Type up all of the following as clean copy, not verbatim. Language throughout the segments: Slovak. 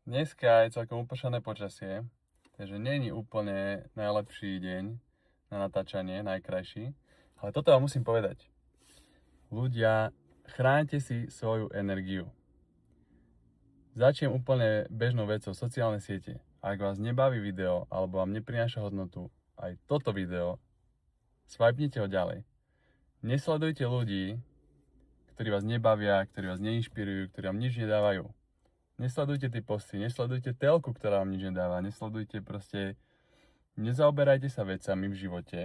Dneska je celkom upršané počasie, takže není úplne najlepší deň na natáčanie, najkrajší. Ale toto vám musím povedať. Ľudia, chránte si svoju energiu. Začnem úplne bežnou vecou, sociálne siete. Ak vás nebaví video, alebo vám neprináša hodnotu, aj toto video, swipenite ho ďalej. Nesledujte ľudí, ktorí vás nebavia, ktorí vás neinšpirujú, ktorí vám nič nedávajú. Nesledujte tie posty, nesledujte telku, ktorá vám nič nedáva, nesledujte proste, nezaoberajte sa vecami v živote,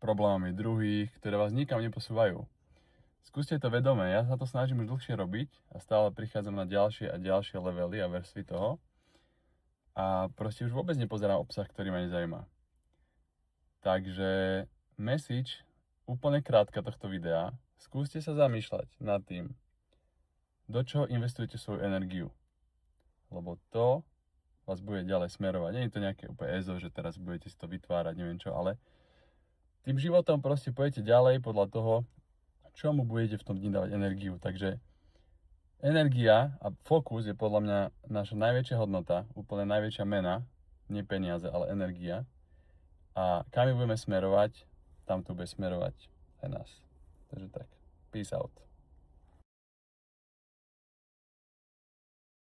problémami druhých, ktoré vás nikam neposúvajú. Skúste to vedomé, ja sa to snažím už dlhšie robiť a stále prichádzam na ďalšie a ďalšie levely a vrstvy toho a proste už vôbec nepozerám obsah, ktorý ma nezaujíma. Takže message úplne krátka tohto videa, skúste sa zamýšľať nad tým, do čoho investujete svoju energiu. Lebo to vás bude ďalej smerovať. Nie je to nejaké úplne EZO, že teraz budete si to vytvárať, neviem čo, ale tým životom proste pôjdete ďalej podľa toho, čomu budete v tom dni dávať energiu. Takže energia a fokus je podľa mňa naša najväčšia hodnota, úplne najväčšia mena, nie peniaze, ale energia. A kam ju budeme smerovať, tam to bude smerovať aj nás. Takže tak, peace out.